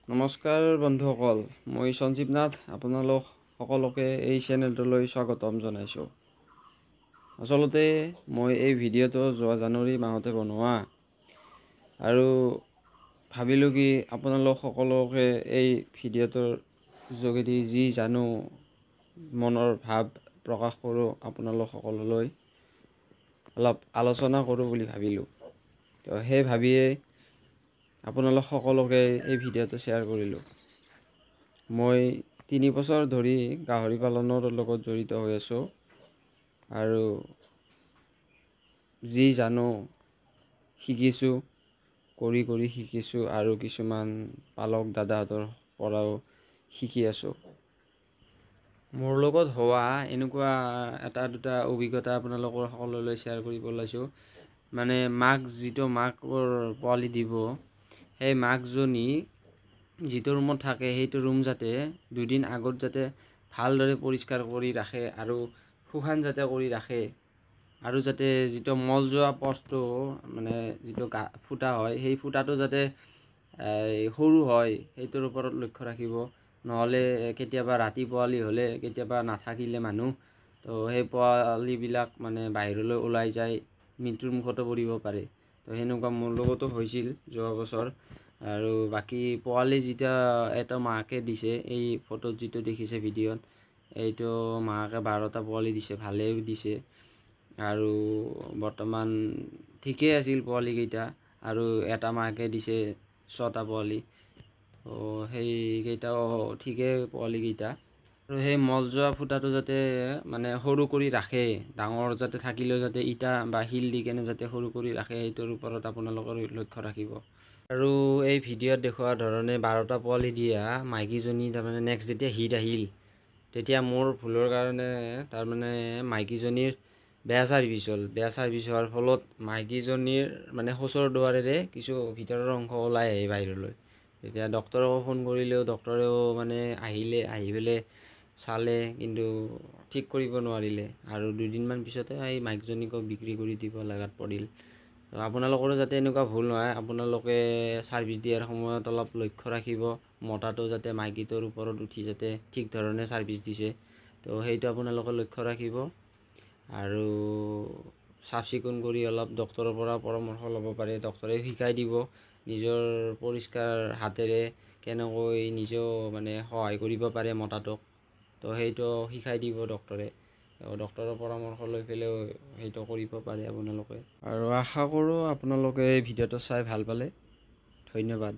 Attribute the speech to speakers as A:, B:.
A: নমস্কাৰ বন্ধুসকল, মই সঞ্জীৱ নাথ আপোনালোক সকলোকে এই চেনেলটোলৈ স্বাগতম জনাইছোঁ। আচলতে মই এই ভিডিঅ'টো যোৱা জানুৱাৰী মাহতে বনোৱা আৰু ভাবিলোঁ কি আপোনালোক সকলোকে এই ভিডিঅ'টোৰ যোগেদি যি জানো মনৰ ভাৱ প্ৰকাশ কৰোঁ, আপোনালোক সকলোলৈ অলপ আলোচনা কৰোঁ বুলি ভাবিলোঁ। তো সেই ভাবিয়ে আপোনালোক সকলোকে এই ভিডিঅ'টো শ্বেয়াৰ কৰিলোঁ। মই 3 বছৰ ধৰি গাহৰি পালনৰ লগত জড়িত হৈ আছোঁ আৰু যি জানো শিকিছোঁ, কৰি শিকিছোঁ আৰু কিছুমান পালক দাদাহঁতৰ পৰাও শিকি আছোঁ। মোৰ লগত হোৱা এনেকুৱা এটা দুটা অভিজ্ঞতা আপোনালোকৰ সকলোলৈ শ্বেয়াৰ কৰিব ওলাইছোঁ। মানে যিটো মাকৰ পোৱালি দিব, সেই মাকজনী যিটো ৰুমত থাকে সেইটো ৰুম যাতে 2 দিন আগত যাতে ভালদৰে পৰিষ্কাৰ কৰি ৰাখে আৰু শুকান যাতে কৰি ৰাখে আৰু যাতে যিটো মল যোৱা পথটো মানে যিটো ফুটা হয় সেই ফুটাটো যাতে সৰু হয় সেইটোৰ ওপৰত লক্ষ্য ৰাখিব। নহ'লে কেতিয়াবা ৰাতি পোৱালি হ'লে কেতিয়াবা নাথাকিলে মানুহ, তো সেই পোৱালিবিলাক মানে বাহিৰলৈ ওলাই যায়, মৃত্যুৰ মুখতো পৰিব পাৰে। তো সেনেকুৱা মোৰ লগতো হৈছিল যোৱা বছৰ। আৰু বাকী পোৱালি যেতিয়া এটা মাকে দিছে, এই ফটোত যিটো দেখিছে ভিডিঅ'ত, এইটো মাকে 12টা পোৱালি দিছে, ভালেই দিছে আৰু বৰ্তমান ঠিকেই আছিল পোৱালিকেইটা। আৰু এটা মাকে দিছে 6টা পোৱালি, সেইকেইটাও ঠিকেই পোৱালিকেইটা। আৰু সেই মল যোৱা ফুটাটো যাতে মানে সৰু কৰি ৰাখে, ডাঙৰ যাতে থাকিলেও যাতে ইটা বা শিল দি কেনে যাতে সৰু কৰি ৰাখে, সেইটোৰ ওপৰত আপোনালোকৰ লক্ষ্য ৰাখিব। আৰু এই ভিডিঅ'ত দেখুওৱা ধৰণে 12টা পোৱালি দিয়া মাইকীজনী তাৰমানে নেক্সট যেতিয়া হিট আহিল, তেতিয়া মোৰ ভুলৰ কাৰণে তাৰমানে মাইকীজনীৰ বেয়া চাৰ্ভিছ হোৱাৰ ফলত মাইকীজনীৰ মানে শৌচৰ দুৱাৰেৰে কিছু ভিতৰৰ অংশ ওলাই আহে বাহিৰলৈ। তেতিয়া ডক্তৰকো ফোন কৰিলেও ডক্তৰেও মানে আহি পেলাই চালে, কিন্তু ঠিক কৰিব নোৱাৰিলে আৰু 2 দিনমান পিছতে এই মাইকীজনীকো বিক্ৰী কৰি দিব লগাত পৰিল। আপোনালোকৰো যাতে এনেকুৱা ভুল নহয়, আপোনালোকে ছাৰ্ভিচ দিয়াৰ সময়ত অলপ লক্ষ্য ৰাখিব, মতাটো যাতে মাইকীটোৰ ওপৰত উঠি যাতে ঠিক ধৰণে ছাৰ্ভিচ দিছে, তো সেইটো আপোনালোকে লক্ষ্য ৰাখিব। আৰু চাফ চিকুণ কৰি অলপ ডক্তৰৰ পৰা পৰামৰ্শ ল'ব পাৰে, ডক্তৰে শিকাই দিব নিজৰ পৰিষ্কাৰ হাতেৰে কেনেকৈ নিজেও মানে সহায় কৰিব পাৰে মতাটোক, তো সেইটো শিকাই দিব ডক্তৰে। ডক্তৰৰ পৰামৰ্শ লৈ পেলাইও সেইটো কৰিব পাৰে আপোনালোকে। আৰু আশা কৰোঁ আপোনালোকে এই ভিডিঅ'টো চাই ভাল পালে। ধন্যবাদ।